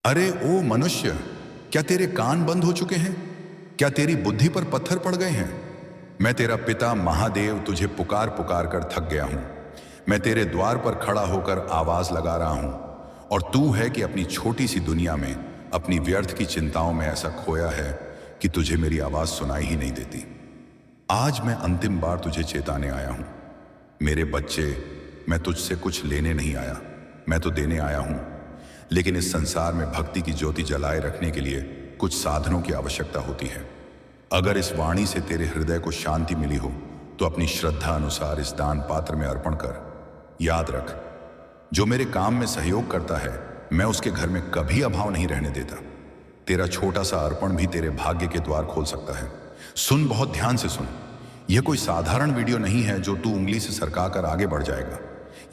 अरे ओ मनुष्य, क्या तेरे कान बंद हो चुके हैं? क्या तेरी बुद्धि पर पत्थर पड़ गए हैं? मैं तेरा पिता महादेव तुझे पुकार पुकार कर थक गया हूं। मैं तेरे द्वार पर खड़ा होकर आवाज लगा रहा हूं, और तू है कि अपनी छोटी सी दुनिया में, अपनी व्यर्थ की चिंताओं में ऐसा खोया है कि तुझे मेरी आवाज सुनाई ही नहीं देती। आज मैं अंतिम बार तुझे चेताने आया हूं। मेरे बच्चे, मैं तुझसे कुछ लेने नहीं आया, मैं तो देने आया हूं। लेकिन इस संसार में भक्ति की ज्योति जलाए रखने के लिए कुछ साधनों की आवश्यकता होती है। अगर इस वाणी से तेरे हृदय को शांति मिली हो तो अपनी श्रद्धा अनुसार इस दान पात्र में अर्पण कर। याद रख, जो मेरे काम में सहयोग करता है, मैं उसके घर में कभी अभाव नहीं रहने देता। तेरा छोटा सा अर्पण भी तेरे भाग्य के द्वार खोल सकता है। सुन, बहुत ध्यान से सुन। यह कोई साधारण वीडियो नहीं है जो तू उंगली से सरकाकर आगे बढ़ जाएगा।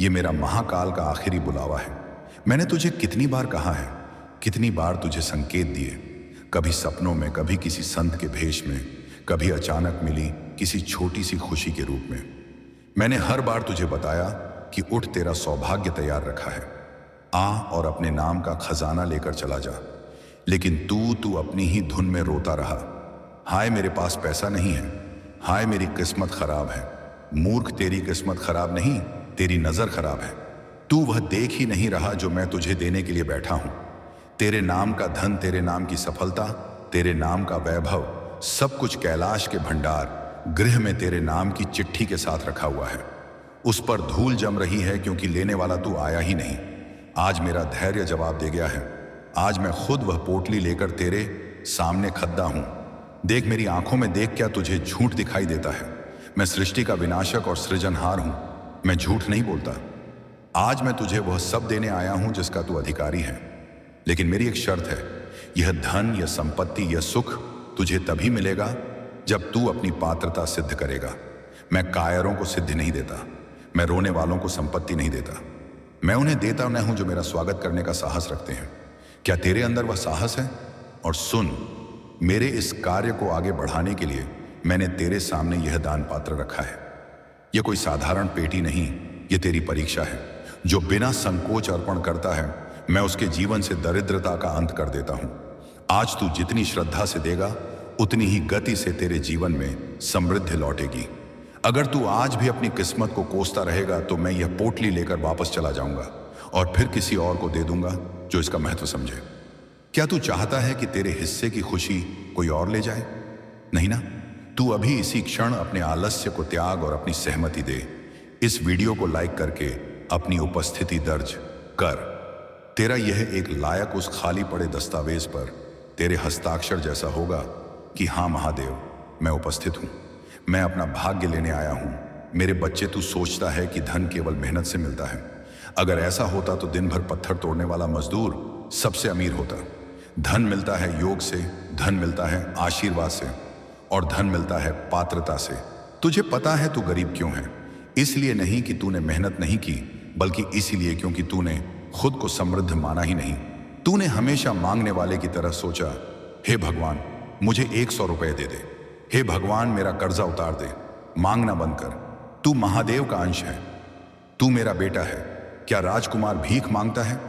यह मेरा महाकाल का आखिरी बुलावा है। मैंने तुझे कितनी बार कहा है, कितनी बार तुझे संकेत दिए, कभी सपनों में, कभी किसी संत के भेष में, कभी अचानक मिली किसी छोटी सी खुशी के रूप में। मैंने हर बार तुझे बताया कि उठ, तेरा सौभाग्य तैयार रखा है, आ और अपने नाम का खजाना लेकर चला जा। लेकिन तू अपनी ही धुन में रोता रहा। हाय मेरे पास पैसा नहीं है, हाय मेरी किस्मत खराब है। मूर्ख, तेरी किस्मत खराब नहीं, तेरी नजर खराब है। तू वह देख ही नहीं रहा जो मैं तुझे देने के लिए बैठा हूं। तेरे नाम का धन, तेरे नाम की सफलता, तेरे नाम का वैभव, सब कुछ कैलाश के भंडार गृह में तेरे नाम की चिट्ठी के साथ रखा हुआ है। उस पर धूल जम रही है क्योंकि लेने वाला तू आया ही नहीं। आज मेरा धैर्य जवाब दे गया है। आज मैं खुद वह पोटली लेकर तेरे सामने खद्दा हूं। देख, मेरी आंखों में देख, क्या तुझे झूठ दिखाई देता है? मैं सृष्टि का विनाशक और सृजनहार हूं, मैं झूठ नहीं बोलता। आज मैं तुझे वह सब देने आया हूं जिसका तू अधिकारी है। लेकिन मेरी एक शर्त है, यह धन, यह संपत्ति, यह सुख तुझे तभी मिलेगा जब तू अपनी पात्रता सिद्ध करेगा। मैं कायरों को सिद्धि नहीं देता, मैं रोने वालों को संपत्ति नहीं देता। मैं उन्हें देता न हूं जो मेरा स्वागत करने का साहस रखते हैं। क्या तेरे अंदर वह साहस है? और सुन, मेरे इस कार्य को आगे बढ़ाने के लिए मैंने तेरे सामने यह दान पात्र रखा है। यह कोई साधारण पेटी नहीं, यह तेरी परीक्षा है। जो बिना संकोच अर्पण करता है, मैं उसके जीवन से दरिद्रता का अंत कर देता हूं। आज तू जितनी श्रद्धा से देगा, उतनी ही गति से तेरे जीवन में समृद्धि लौटेगी। अगर तू आज भी अपनी किस्मत को कोसता रहेगा तो मैं यह पोटली लेकर वापस चला जाऊंगा और फिर किसी और को दे दूंगा जो इसका महत्व समझे। क्या तू चाहता है कि तेरे हिस्से की खुशी कोई और ले जाए? नहीं ना? तू अभी इसी क्षण अपने आलस्य को त्याग और अपनी सहमति दे। इस वीडियो को लाइक करके अपनी उपस्थिति दर्ज कर। तेरा यह एक लायक उस खाली पड़े दस्तावेज पर तेरे हस्ताक्षर जैसा होगा कि हाँ महादेव, मैं उपस्थित हूं, मैं अपना भाग्य लेने आया हूं। मेरे बच्चे, तू सोचता है कि धन केवल मेहनत से मिलता है। अगर ऐसा होता तो दिन भर पत्थर तोड़ने वाला मजदूर सबसे अमीर होता। धन मिलता है योग से, धन मिलता है आशीर्वाद से, और धन मिलता है पात्रता से। तुझे पता है तू गरीब क्यों है? इसलिए नहीं कि तूने मेहनत नहीं की, बल्कि इसीलिए क्योंकि तूने खुद को समृद्ध माना ही नहीं। तूने हमेशा मांगने वाले की तरह सोचा, हे भगवान मुझे 100 रुपए दे दे, हे भगवान मेरा कर्जा उतार दे। मांगना बंद कर। तू महादेव का अंश है, तू मेरा बेटा है। क्या राजकुमार भीख मांगता है?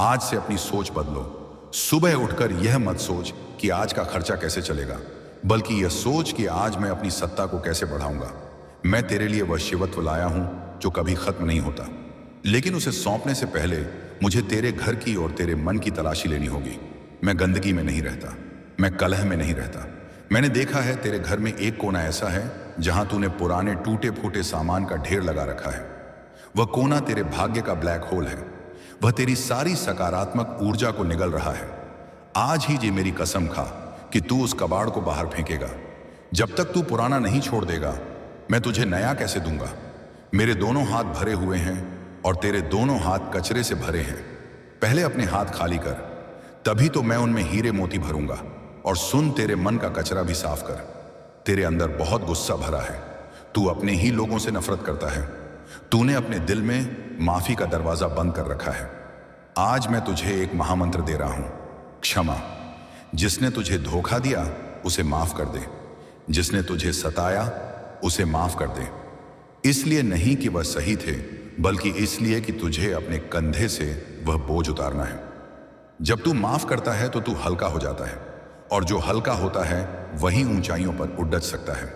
आज से अपनी सोच बदलो। सुबह उठकर यह मत सोच कि आज का खर्चा कैसे चलेगा, बल्कि यह सोच कि आज मैं अपनी सत्ता को कैसे बढ़ाऊंगा। मैं तेरे लिए वह शिवत्व लाया हूं जो कभी खत्म नहीं होता, लेकिन उसे सौंपने से पहले मुझे तेरे घर की और तेरे मन की तलाशी लेनी होगी। मैं गंदगी में नहीं रहता, मैं कलह में नहीं रहता। मैंने देखा है तेरे घर में एक कोना ऐसा है जहां तूने पुराने टूटे फूटे सामान का ढेर लगा रखा है। वह कोना तेरे भाग्य का ब्लैक होल है। वह तेरी सारी सकारात्मक ऊर्जा को निगल रहा है। आज ही जी मेरी कसम खा कि तू उस कबाड़ को बाहर फेंकेगा। जब तक तू पुराना नहीं छोड़ देगा, मैं तुझे नया कैसे दूंगा? मेरे दोनों हाथ भरे हुए हैं और तेरे दोनों हाथ कचरे से भरे हैं। पहले अपने हाथ खाली कर, तभी तो मैं उनमें हीरे मोती भरूंगा। और सुन, तेरे मन का कचरा भी साफ कर। तेरे अंदर बहुत गुस्सा भरा है। तू अपने ही लोगों से नफरत करता है। तूने अपने दिल में माफी का दरवाजा बंद कर रखा है। आज मैं तुझे एक महामंत्र दे रहा हूं, क्षमा। जिसने तुझे धोखा दिया उसे माफ कर दे। जिसने तुझे सताया उसे माफ कर दे। इसलिए नहीं कि वह सही थे, बल्कि इसलिए कि तुझे अपने कंधे से वह बोझ उतारना है। जब तू माफ करता है तो तू हल्का हो जाता है, और जो हल्का होता है वही ऊंचाइयों पर उड़च सकता है।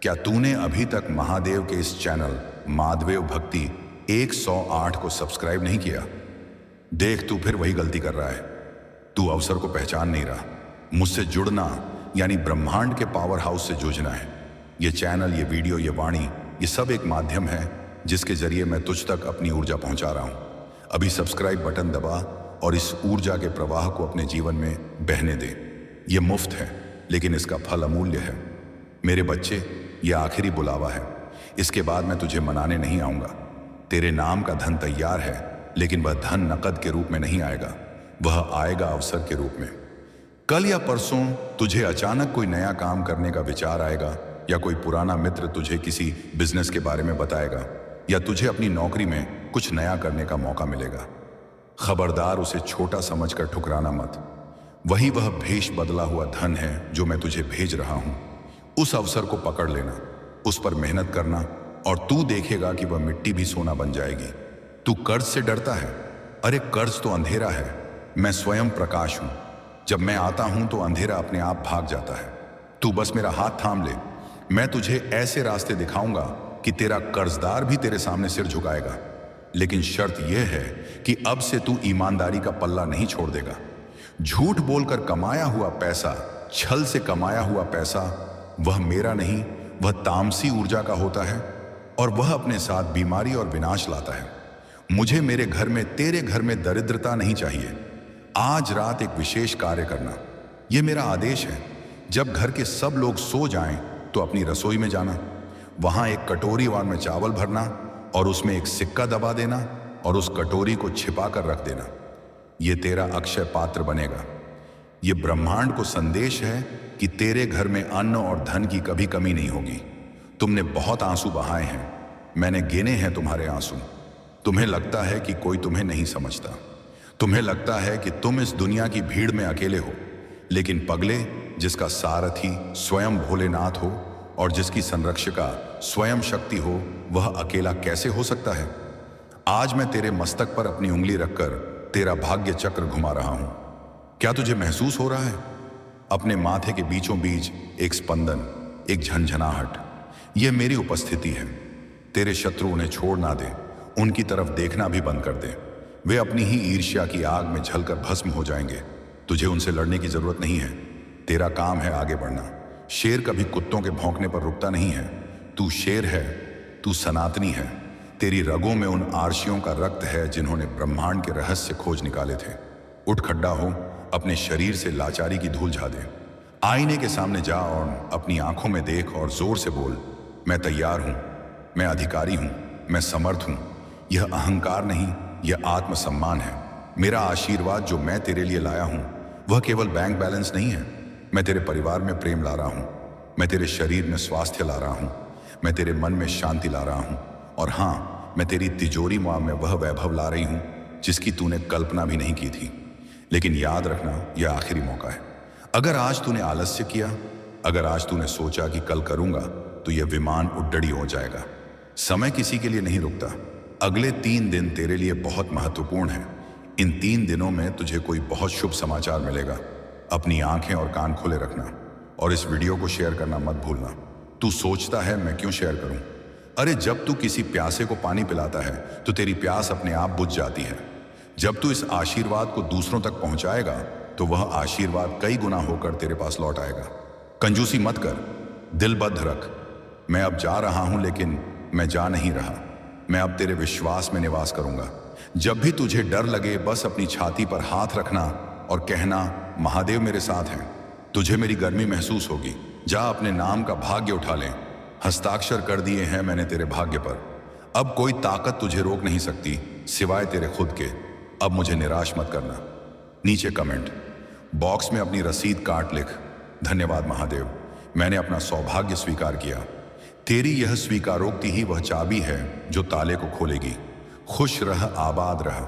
क्या तूने अभी तक महादेव के इस चैनल माधवेव भक्ति 108 को सब्सक्राइब नहीं किया? देख, तू फिर वही गलती कर रहा है। तू अवसर को पहचान नहीं रहा। मुझसे जुड़ना यानी ब्रह्मांड के पावर हाउस से जूझना है। ये चैनल, ये वीडियो, ये वाणी, ये सब एक माध्यम है जिसके जरिए मैं तुझ तक अपनी ऊर्जा पहुंचा रहा हूं। अभी सब्सक्राइब बटन दबा और इस ऊर्जा के प्रवाह को अपने जीवन में बहने दे। ये मुफ्त है, लेकिन इसका फल अमूल्य है। मेरे बच्चे, ये आखिरी बुलावा है। इसके बाद मैं तुझे मनाने नहीं आऊंगा। तेरे नाम का धन तैयार है, लेकिन वह धन नकद के रूप में नहीं आएगा, वह आएगा अवसर के रूप में। कल या परसों तुझे अचानक कोई नया काम करने का विचार आएगा, या कोई पुराना मित्र तुझे किसी बिजनेस के बारे में बताएगा, या तुझे अपनी नौकरी में कुछ नया करने का मौका मिलेगा। खबरदार, उसे छोटा समझकर ठुकराना मत। वही वह भेष बदला हुआ धन है जो मैं तुझे भेज रहा हूं। उस अवसर को पकड़ लेना, उस पर मेहनत करना, और तू देखेगा कि वह मिट्टी भी सोना बन जाएगी। तू कर्ज से डरता है? अरे कर्ज तो अंधेरा है, मैं स्वयं प्रकाश हूं। जब मैं आता हूं तो अंधेरा अपने आप भाग जाता है। तू बस मेरा हाथ थाम ले, मैं तुझे ऐसे रास्ते दिखाऊंगा कि तेरा कर्जदार भी तेरे सामने सिर झुकाएगा। लेकिन शर्त यह है कि अब से तू ईमानदारी का पल्ला नहीं छोड़ देगा। झूठ बोलकर कमाया हुआ पैसा, छल से कमाया हुआ पैसा, वह मेरा नहीं, वह तामसी ऊर्जा का होता है, और वह अपने साथ बीमारी और विनाश लाता है। मुझे मेरे घर में, तेरे घर में दरिद्रता नहीं चाहिए। आज रात एक विशेष कार्य करना, यह मेरा आदेश है। जब घर के सब लोग सो जाएं तो अपनी रसोई में जाना, वहां एक कटोरी वार में चावल भरना और उसमें एक सिक्का दबा देना और उस कटोरी को छिपा कर रख देना। यह तेरा अक्षय पात्र बनेगा। यह ब्रह्मांड को संदेश है कि तेरे घर में अन्न और धन की कभी कमी नहीं होगी। तुमने बहुत आंसू बहाए हैं, मैंने गिने हैं तुम्हारे आंसू। तुम्हें लगता है कि कोई तुम्हें नहीं समझता, तुम्हें लगता है कि तुम इस दुनिया की भीड़ में अकेले हो। लेकिन पगले, जिसका सारथी स्वयं भोलेनाथ हो और जिसकी संरक्षिका स्वयं शक्ति हो, वह अकेला कैसे हो सकता है? आज मैं तेरे मस्तक पर अपनी उंगली रखकर तेरा भाग्य चक्र घुमा रहा हूं। क्या तुझे महसूस हो रहा है? अपने माथे के बीचों बीच एक स्पंदन, एक झंझनाहट। यह मेरी उपस्थिति है। तेरे शत्रु उन्हें छोड़ ना दे, उनकी तरफ देखना भी बंद कर दे। वे अपनी ही ईर्ष्या की आग में जलकर भस्म हो जाएंगे। तुझे उनसे लड़ने की जरूरत नहीं है। तेरा काम है आगे बढ़ना। शेर कभी कुत्तों के भौंकने पर रुकता नहीं है। तू शेर है, तू सनातनी है। तेरी रगों में उन आर्षियों का रक्त है जिन्होंने ब्रह्मांड के रहस्य खोज निकाले थे। उठ खड्डा हो, अपने शरीर से लाचारी की धूल झा दे। आईने के सामने जा और अपनी आंखों में देख और जोर से बोल, मैं तैयार हूं, मैं अधिकारी हूं, मैं समर्थ हूं। यह अहंकार नहीं, यह आत्मसम्मान है। मेरा आशीर्वाद जो मैं तेरे लिए लाया हूं, वह केवल बैंक बैलेंस नहीं है। मैं तेरे परिवार में प्रेम ला रहा हूं, मैं तेरे शरीर में स्वास्थ्य ला रहा हूं, मैं तेरे मन में शांति ला रहा हूं, और हाँ, मैं तेरी तिजोरी मां में वह वैभव ला रही हूं जिसकी तूने कल्पना भी नहीं की थी। लेकिन याद रखना, यह आखिरी मौका है। अगर आज तूने आलस्य किया, अगर आज तूने सोचा कि कल करूंगा, तो यह विमान उड्डड़ी हो जाएगा। समय किसी के लिए नहीं रुकता। अगले 3 दिन तेरे लिए बहुत महत्वपूर्ण है। इन 3 दिनों में तुझे कोई बहुत शुभ समाचार मिलेगा। अपनी आंखें और कान खुले रखना, और इस वीडियो को शेयर करना मत भूलना। तू सोचता है मैं क्यों शेयर करूं? अरे, जब तू किसी प्यासे को पानी पिलाता है तो तेरी प्यास अपने आप बुझ जाती है। जब तू इस आशीर्वाद को दूसरों तक पहुंचाएगा तो वह आशीर्वाद कई गुना होकर तेरे पास लौट आएगा। कंजूसी मत कर, दिलबद्ध रख। मैं अब जा रहा हूं, लेकिन मैं जा नहीं रहा। मैं अब तेरे विश्वास में निवास करूंगा। जब भी तुझे डर लगे, बस अपनी छाती पर हाथ रखना और कहना, महादेव मेरे साथ हैं। तुझे मेरी गर्मी महसूस होगी। जा अपने नाम का भाग्य उठा ले। हस्ताक्षर कर दिए हैं मैंने तेरे भाग्य पर। अब कोई ताकत तुझे रोक नहीं सकती सिवाय तेरे खुद के। अब मुझे निराश मत करना। नीचे कमेंट बॉक्स में अपनी रसीद काट लिख, धन्यवाद महादेव, मैंने अपना सौभाग्य स्वीकार किया। तेरी यह स्वीकारोक्ति ही वह चाबी है जो ताले को खोलेगी। खुश रह, आबाद रह।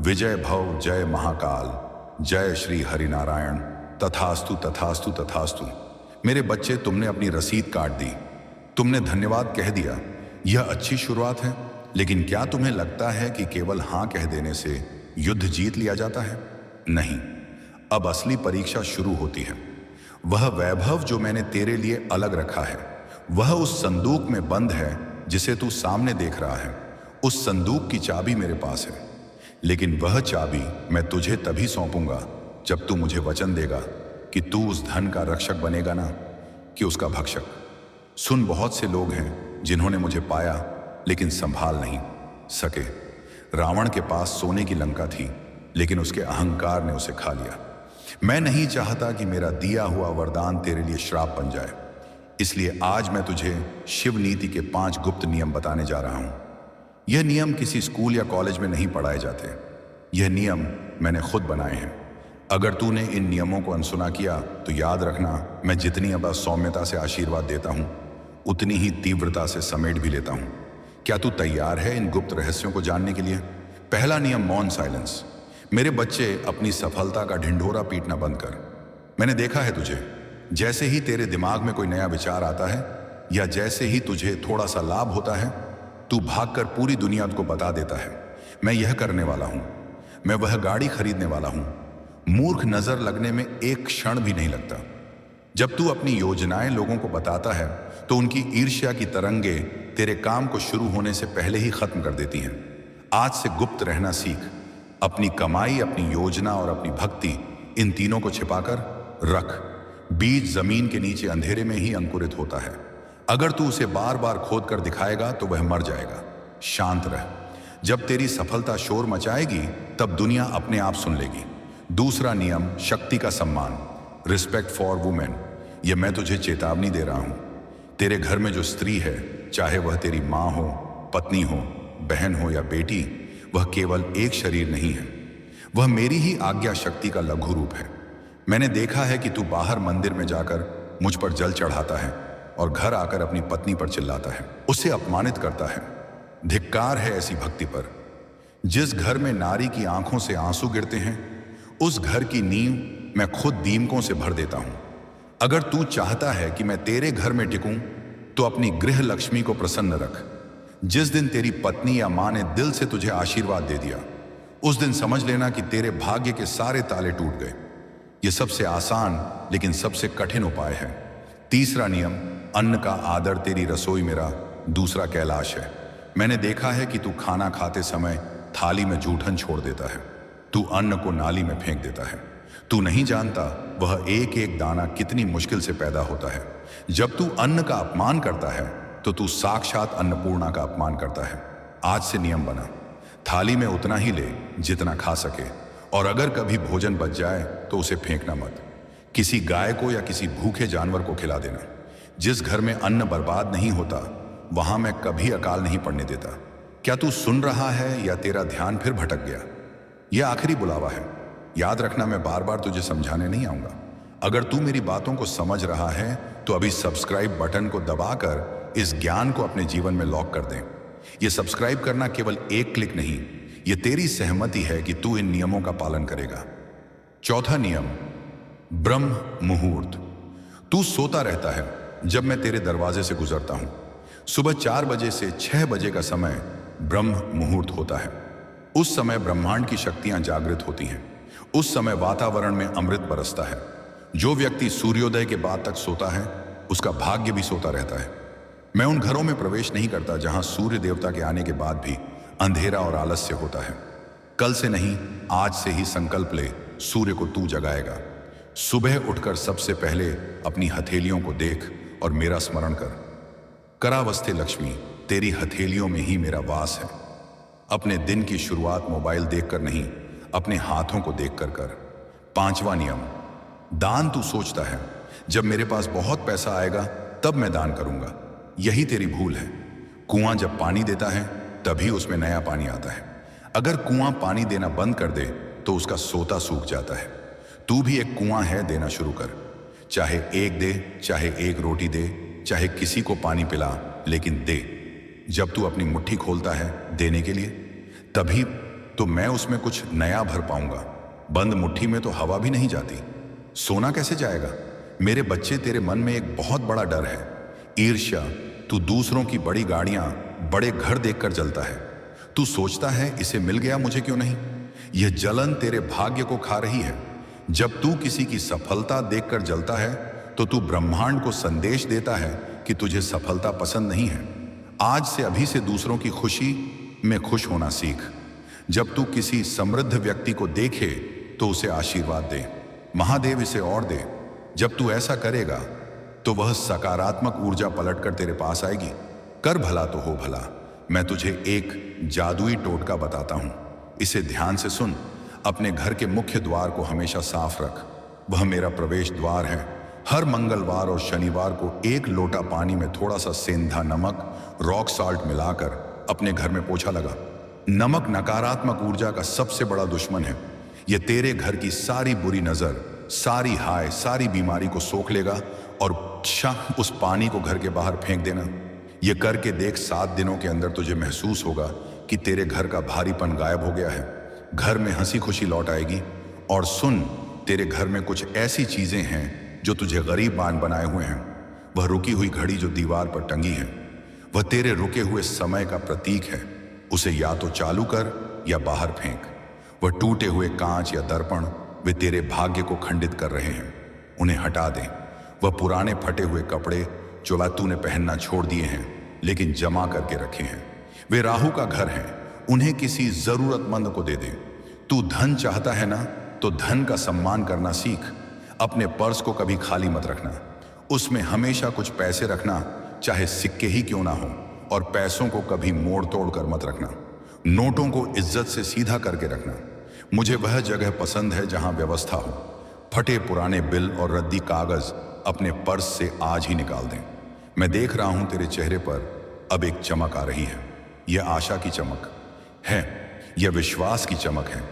विजय भव, जय महाकाल, जय श्री हरिनारायण। तथास्तु तथास्तु तथास्तु। मेरे बच्चे, तुमने अपनी रसीद काट दी, तुमने धन्यवाद कह दिया। यह अच्छी शुरुआत है, लेकिन क्या तुम्हें लगता है कि केवल हां कह देने से युद्ध जीत लिया जाता है? नहीं, अब असली परीक्षा शुरू होती है। वह वैभव जो मैंने तेरे लिए अलग रखा है, वह उस संदूक में बंद है जिसे तू सामने देख रहा है। उस संदूक की चाबी मेरे पास है, लेकिन वह चाबी मैं तुझे तभी सौंपूंगा जब तू मुझे वचन देगा कि तू उस धन का रक्षक बनेगा, ना कि उसका भक्षक। सुन, बहुत से लोग हैं जिन्होंने मुझे पाया लेकिन संभाल नहीं सके। रावण के पास सोने की लंका थी, लेकिन उसके अहंकार ने उसे खा लिया। मैं नहीं चाहता कि मेरा दिया हुआ वरदान तेरे लिए श्राप बन जाए, इसलिए आज मैं तुझे शिव नीति के 5 गुप्त नियम बताने जा रहा हूं। यह नियम किसी स्कूल या कॉलेज में नहीं पढ़ाए जाते। यह नियम मैंने खुद बनाए हैं। अगर तूने इन नियमों को अनसुना किया तो याद रखना, मैं जितनी अब सौम्यता से आशीर्वाद देता हूं, उतनी ही तीव्रता से समेट भी लेता हूं। क्या तू तैयार है इन गुप्त रहस्यों को जानने के लिए? पहला नियम, मौन साइलेंस। मेरे बच्चे, अपनी सफलता का ढिंढोरा पीटना बंद कर। मैंने देखा है तुझे, जैसे ही तेरे दिमाग में कोई नया विचार आता है या जैसे ही तुझे थोड़ा सा लाभ होता है, तू भागकर पूरी दुनिया को बता देता है, मैं यह करने वाला हूं, मैं वह गाड़ी खरीदने वाला हूं। मूर्ख नजर लगने में एक क्षण भी नहीं लगता। जब तू अपनी योजनाएं लोगों को बताता है तो उनकी ईर्ष्या की तरंगे तेरे काम को शुरू होने से पहले ही खत्म कर देती हैं। आज से गुप्त रहना सीख। अपनी कमाई, अपनी योजना और अपनी भक्ति, इन तीनों को छिपाकर रख। बीज जमीन के नीचे अंधेरे में ही अंकुरित होता है। अगर तू उसे बार बार खोद कर दिखाएगा तो वह मर जाएगा। शांत रह। जब तेरी सफलता शोर मचाएगी तब दुनिया अपने आप सुन लेगी। दूसरा नियम, शक्ति का सम्मान, रिस्पेक्ट फॉर वुमेन। यह मैं तुझे चेतावनी दे रहा हूं। तेरे घर में जो स्त्री है, चाहे वह तेरी माँ हो, पत्नी हो, बहन हो या बेटी, वह केवल एक शरीर नहीं है। वह मेरी ही आज्ञा शक्ति का लघु रूप है। मैंने देखा है कि तू बाहर मंदिर में जाकर मुझ पर जल चढ़ाता है और घर आकर अपनी पत्नी पर चिल्लाता है, उसे अपमानित करता है। धिक्कार है ऐसी भक्ति पर। जिस घर में नारी की आंखों से आंसू गिरते हैं, उस घर की नींव मैं खुद दीमकों से भर देता हूं। अगर तू चाहता है कि मैं तेरे घर में टिकूं, तो अपनी गृह लक्ष्मी को प्रसन्न रख। जिस दिन तेरी पत्नी या मां ने दिल से तुझे आशीर्वाद दे दिया, उस दिन समझ लेना कि तेरे भाग्य के सारे ताले टूट गए। यह सबसे आसान लेकिन सबसे कठिन उपाय है। तीसरा नियम, अन्न का आदर। तेरी रसोई मेरा दूसरा कैलाश है। मैंने देखा है कि तू खाना खाते समय थाली में जूठन छोड़ देता है। तू अन्न को नाली में फेंक देता है। तू नहीं जानता वह एक एक दाना कितनी मुश्किल से पैदा होता है। जब तू अन्न का अपमान करता है तो तू साक्षात अन्नपूर्णा का अपमान करता है। आज से नियम बना, थाली में उतना ही ले जितना खा सके, और अगर कभी भोजन बच जाए तो उसे फेंकना मत। किसी गाय को या किसी भूखे जानवर को खिला देना। जिस घर में अन्न बर्बाद नहीं होता, वहां मैं कभी अकाल नहीं पड़ने देता। क्या तू सुन रहा है या तेरा ध्यान फिर भटक गया? यह आखिरी बुलावा है। याद रखना, मैं बार बार तुझे समझाने नहीं आऊंगा। अगर तू मेरी बातों को समझ रहा है तो अभी सब्सक्राइब बटन को दबाकर इस ज्ञान को अपने जीवन में लॉक कर दें। यह सब्सक्राइब करना केवल एक क्लिक नहीं, यह तेरी सहमति है कि तू इन नियमों का पालन करेगा। चौथा नियम, ब्रह्म मुहूर्त। तू सोता रहता है जब मैं तेरे दरवाजे से गुजरता हूं। सुबह 4 बजे से 6 बजे का समय ब्रह्म मुहूर्त होता है। उस समय ब्रह्मांड की शक्तियां जागृत होती हैं। उस समय वातावरण में अमृत बरसता है। जो व्यक्ति सूर्योदय के बाद तक सोता है, उसका भाग्य भी सोता रहता है। मैं उन घरों में प्रवेश नहीं करता जहां सूर्य देवता के आने के बाद भी अंधेरा और आलस्य होता है। कल से नहीं, आज से ही संकल्प ले, सूर्य को तू जगाएगा। सुबह उठकर सबसे पहले अपनी हथेलियों को देख और मेरा स्मरण कर। करावस्ते लक्ष्मी, तेरी हथेलियों में ही मेरा वास है। अपने दिन की शुरुआत मोबाइल देखकर नहीं, अपने हाथों को देखकर कर। पांचवा नियम, दान। तू सोचता है जब मेरे पास बहुत पैसा आएगा तब मैं दान करूंगा। यही तेरी भूल है। कुआं जब पानी देता है तभी उसमें नया पानी आता है। अगर कुआं पानी देना बंद कर दे तो उसका सोता सूख जाता है। तू भी एक कुआं है, देना शुरू कर। चाहे एक दे, चाहे एक रोटी दे, चाहे किसी को पानी पिला, लेकिन दे। जब तू अपनी मुट्ठी खोलता है देने के लिए, तभी तो मैं उसमें कुछ नया भर पाऊंगा। बंद मुट्ठी में तो हवा भी नहीं जाती। सोना कैसे जाएगा? मेरे बच्चे, तेरे मन में एक बहुत बड़ा डर है, ईर्ष्या। तू दूसरों की बड़ी गाड़ियां, बड़े घर देखकर जलता है। तू सोचता है इसे मिल गया, मुझे क्यों नहीं? यह जलन तेरे भाग्य को खा रही है। जब तू किसी की सफलता देखकर जलता है तो तू ब्रह्मांड को संदेश देता है कि तुझे सफलता पसंद नहीं है। आज से अभी से दूसरों की खुशी में खुश होना सीख। जब तू किसी समृद्ध व्यक्ति को देखे तो उसे आशीर्वाद दे, महादेव इसे और दे। जब तू ऐसा करेगा तो वह सकारात्मक ऊर्जा पलटकर तेरे पास आएगी। कर भला तो हो भला। मैं तुझे एक जादुई टोटका बताता हूं, इसे ध्यान से सुन। अपने घर के मुख्य द्वार को हमेशा साफ रख, वह मेरा प्रवेश द्वार है। हर मंगलवार और शनिवार को 1 लोटा पानी में थोड़ा सा सेंधा नमक, रॉक साल्ट मिलाकर अपने घर में पोछा लगा। नमक नकारात्मक ऊर्जा का सबसे बड़ा दुश्मन है। यह तेरे घर की सारी बुरी नजर, सारी हाय, सारी बीमारी को सोख लेगा और उस पानी को घर के बाहर फेंक देना। यह करके देख, 7 दिनों के अंदर तुझे महसूस होगा कि तेरे घर का भारीपन गायब हो गया है। घर में हंसी खुशी लौट आएगी। और सुन, तेरे घर में कुछ ऐसी चीजें हैं जो तुझे गरीब मान बनाए हुए हैं। वह रुकी हुई घड़ी जो दीवार पर टंगी है, वह तेरे रुके हुए समय का प्रतीक है। उसे या तो चालू कर या बाहर फेंक। वह टूटे हुए कांच या दर्पण, वे तेरे भाग्य को खंडित कर रहे हैं, उन्हें हटा दें। वह पुराने फटे हुए कपड़े जो तूने पहनना छोड़ दिए हैं लेकिन जमा करके रखे हैं, वे राहु का घर हैं, उन्हें किसी जरूरतमंद को दे दे। तू धन चाहता है ना, तो धन का सम्मान करना सीख। अपने पर्स को कभी खाली मत रखना, उसमें हमेशा कुछ पैसे रखना, चाहे सिक्के ही क्यों ना हो। और पैसों को कभी मोड़ तोड़ कर मत रखना। नोटों को इज्जत से सीधा करके रखना। मुझे वह जगह पसंद है जहां व्यवस्था हो। फटे पुराने बिल और रद्दी कागज अपने पर्स से आज ही निकाल दें। मैं देख रहा हूं तेरे चेहरे पर अब एक चमक आ रही है। यह आशा की चमक है, यह विश्वास की चमक है।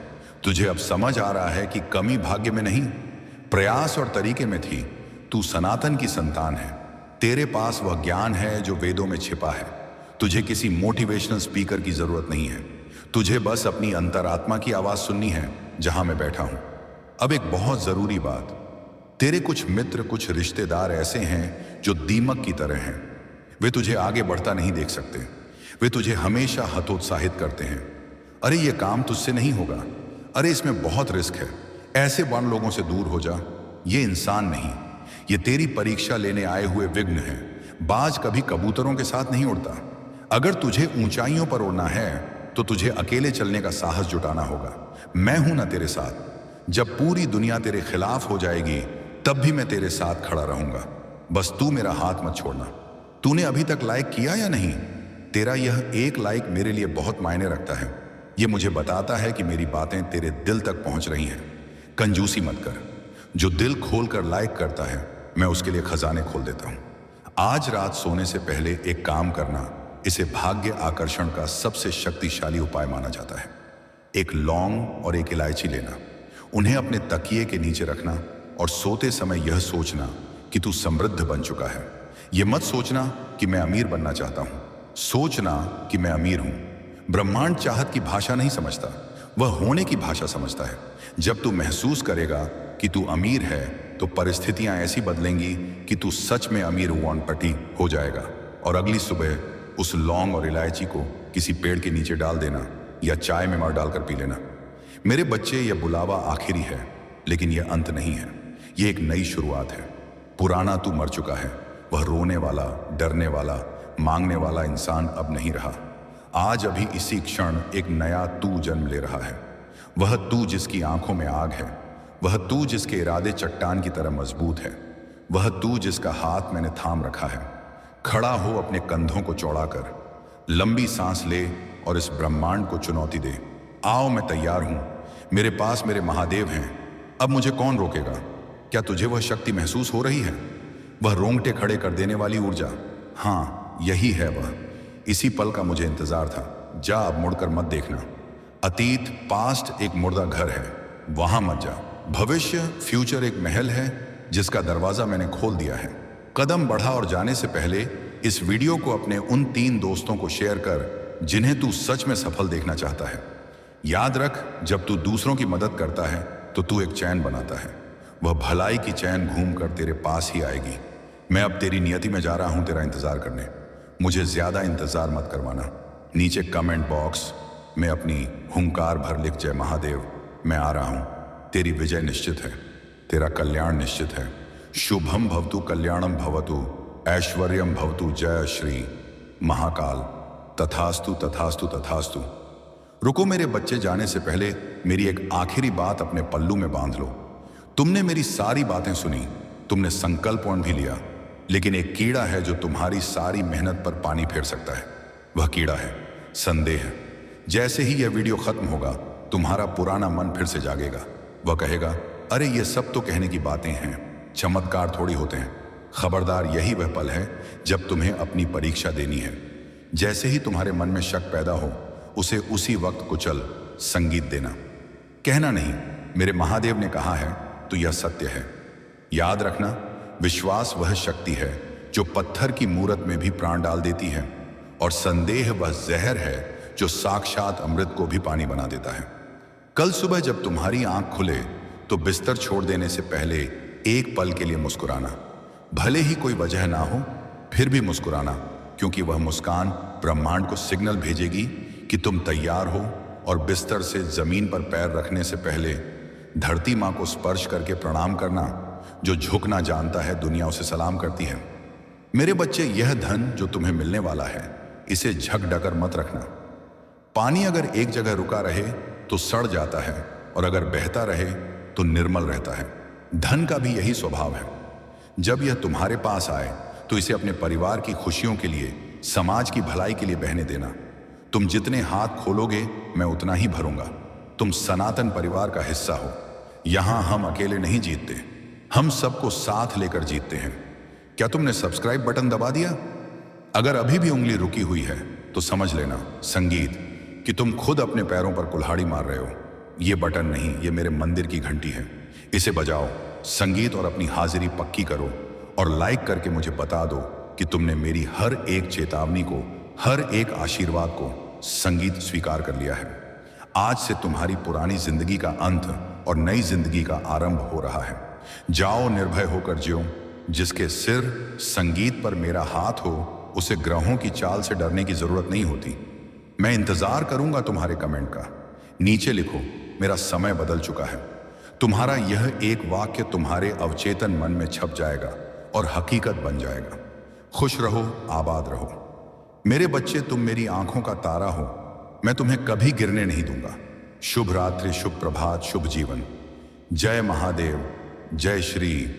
तुझे अब समझ आ रहा है कि कमी भाग्य में नहीं, प्रयास और तरीके में थी। तू सनातन की संतान है। तेरे पास वह ज्ञान है जो वेदों में छिपा है। तुझे किसी मोटिवेशनल स्पीकर की जरूरत नहीं है। तुझे बस अपनी अंतरात्मा की आवाज सुननी है जहां मैं बैठा हूं। अब एक बहुत जरूरी बात, तेरे कुछ मित्र, कुछ रिश्तेदार ऐसे हैं जो दीमक की तरह हैं। वे तुझे आगे बढ़ता नहीं देख सकते। वे तुझे हमेशा हतोत्साहित करते हैं। अरे ये काम तुझसे नहीं होगा, अरे इसमें बहुत रिस्क है, ऐसे बन लोगों से दूर हो जा। ये इंसान नहीं, ये तेरी परीक्षा लेने आए हुए विघ्न हैं। बाज कभी कबूतरों के साथ नहीं उड़ता। अगर तुझे ऊंचाइयों पर उड़ना है तो तुझे अकेले चलने का साहस जुटाना होगा। मैं हूं ना तेरे साथ। जब पूरी दुनिया तेरे खिलाफ हो जाएगी तब भी मैं तेरे साथ खड़ा रहूंगा। बस तू मेरा हाथ मत छोड़ना। तूने अभी तक लाइक किया या नहीं? तेरा यह एक लाइक मेरे लिए बहुत मायने रखता है। ये मुझे बताता है कि मेरी बातें तेरे दिल तक पहुंच रही हैं। कंजूसी मत कर। जो दिल खोलकर लाइक करता है, मैं उसके लिए खजाने खोल देता हूं। आज रात सोने से पहले एक काम करना, इसे भाग्य आकर्षण का सबसे शक्तिशाली उपाय माना जाता है। एक लौंग और एक इलायची लेना, उन्हें अपने तकिए के नीचे रखना और सोते समय यह सोचना कि तू समृद्ध बन चुका है। यह मत सोचना कि मैं अमीर बनना चाहता हूं, सोचना कि मैं अमीर हूं। ब्रह्मांड चाहत की भाषा नहीं समझता, वह होने की भाषा समझता है। जब तू महसूस करेगा कि तू अमीर है तो परिस्थितियां ऐसी बदलेंगी कि तू सच में अमीर हुआनपटी हो जाएगा। और अगली सुबह उस लौंग और इलायची को किसी पेड़ के नीचे डाल देना या चाय में मार डालकर पी लेना। मेरे बच्चे, यह बुलावा आखिरी है, लेकिन यह अंत नहीं है। यह एक नई शुरुआत है। पुराना तू मर चुका है। वह रोने वाला, डरने वाला, मांगने वाला इंसान अब नहीं रहा। आज अभी इसी क्षण एक नया तू जन्म ले रहा है। वह तू जिसकी आंखों में आग है, वह तू जिसके इरादे चट्टान की तरह मजबूत है, वह तू जिसका हाथ मैंने थाम रखा है। खड़ा हो, अपने कंधों को चौड़ाकर लंबी सांस ले और इस ब्रह्मांड को चुनौती दे। आओ, मैं तैयार हूं। मेरे पास मेरे महादेव हैं। अब मुझे कौन रोकेगा? क्या तुझे वह शक्ति महसूस हो रही है? वह रोंगटे खड़े कर देने वाली ऊर्जा? हाँ, यही है वह। इसी पल का मुझे इंतजार था। जा, अब मुड़कर मत देखना। अतीत, पास्ट एक मुर्दा घर है, वहां मत जा। भविष्य, फ्यूचर एक महल है जिसका दरवाजा मैंने खोल दिया है। कदम बढ़ा और जाने से पहले इस वीडियो को अपने उन 3 दोस्तों को शेयर कर जिन्हें तू सच में सफल देखना चाहता है। याद रख, जब तू दूसरों की मदद करता है तो तू एक चैन बनाता है। वह भलाई की चैन घूमकर तेरे पास ही आएगी। मैं अब तेरी नियति में जा रहा हूं तेरा इंतजार करने। मुझे ज्यादा इंतजार मत करवाना। नीचे कमेंट बॉक्स मैं अपनी हुंकार भर लिख जय महादेव मैं आ रहा हूं। तेरी विजय निश्चित है, तेरा कल्याण निश्चित है। शुभम भवतु कल्याणम भवतु ऐश्वर्यम भवतु जय श्री महाकाल। तथास्तु तथास्तु तथास्तु। रुको मेरे बच्चे, जाने से पहले मेरी एक आखिरी बात अपने पल्लू में बांध लो। तुमने मेरी सारी बातें सुनी, तुमने संकल्पवन भी लिया, लेकिन एक कीड़ा है जो तुम्हारी सारी मेहनत पर पानी फेर सकता है। वह कीड़ा है संदेह। जैसे ही यह वीडियो खत्म होगा, तुम्हारा पुराना मन फिर से जागेगा। वह कहेगा, अरे ये सब तो कहने की बातें हैं, चमत्कार थोड़ी होते हैं। खबरदार, यही वह पल है जब तुम्हें अपनी परीक्षा देनी है। जैसे ही तुम्हारे मन में शक पैदा हो, उसे उसी वक्त कुचल संगीत देना। कहना नहीं मेरे महादेव ने कहा है, तो यह सत्य है। याद रखना, विश्वास वह शक्ति है जो पत्थर की मूरत में भी प्राण डाल देती है, और संदेह वह जहर है जो साक्षात अमृत को भी पानी बना देता है। कल सुबह जब तुम्हारी आंख खुले, तो बिस्तर छोड़ देने से पहले एक पल के लिए मुस्कुराना। भले ही कोई वजह ना हो, फिर भी मुस्कुराना, क्योंकि वह मुस्कान ब्रह्मांड को सिग्नल भेजेगी कि तुम तैयार हो। और बिस्तर से जमीन पर पैर रखने से पहले धरती माँ को स्पर्श करके प्रणाम करना। जो झुकना जानता है, दुनिया उसे सलाम करती है। मेरे बच्चे, यह धन जो तुम्हें मिलने वाला है, इसे झक ढकर मत रखना। पानी अगर एक जगह रुका रहे तो सड़ जाता है, और अगर बहता रहे तो निर्मल रहता है। धन का भी यही स्वभाव है। जब यह तुम्हारे पास आए तो इसे अपने परिवार की खुशियों के लिए, समाज की भलाई के लिए बहने देना। तुम जितने हाथ खोलोगे, मैं उतना ही भरूंगा। तुम सनातन परिवार का हिस्सा हो। यहां हम अकेले नहीं जीतते, हम सबको साथ लेकर जीतते हैं। क्या तुमने सब्सक्राइब बटन दबा दिया? अगर अभी भी उंगली रुकी हुई है तो समझ लेना संगीत कि तुम खुद अपने पैरों पर कुल्हाड़ी मार रहे हो। ये बटन नहीं, ये मेरे मंदिर की घंटी है। इसे बजाओ संगीत और अपनी हाजिरी पक्की करो, और लाइक करके मुझे बता दो कि तुमने मेरी हर एक चेतावनी को, हर एक आशीर्वाद को संगीत स्वीकार कर लिया है। आज से तुम्हारी पुरानी जिंदगी का अंत और नई जिंदगी का आरंभ हो रहा है। जाओ निर्भय होकर जियो। जिसके सिर संगीत पर मेरा हाथ हो, उसे ग्रहों की चाल से डरने की जरूरत नहीं होती। मैं इंतजार करूंगा तुम्हारे कमेंट का। नीचे लिखो, मेरा समय बदल चुका है। तुम्हारा यह एक वाक्य तुम्हारे अवचेतन मन में छप जाएगा और हकीकत बन जाएगा। खुश रहो, आबाद रहो। मेरे बच्चे, तुम मेरी आंखों का तारा हो। मैं तुम्हें कभी गिरने नहीं दूंगा। शुभ रात्रि, शुभ प्रभात, शुभ जीवन। जय महादेव, जय श्री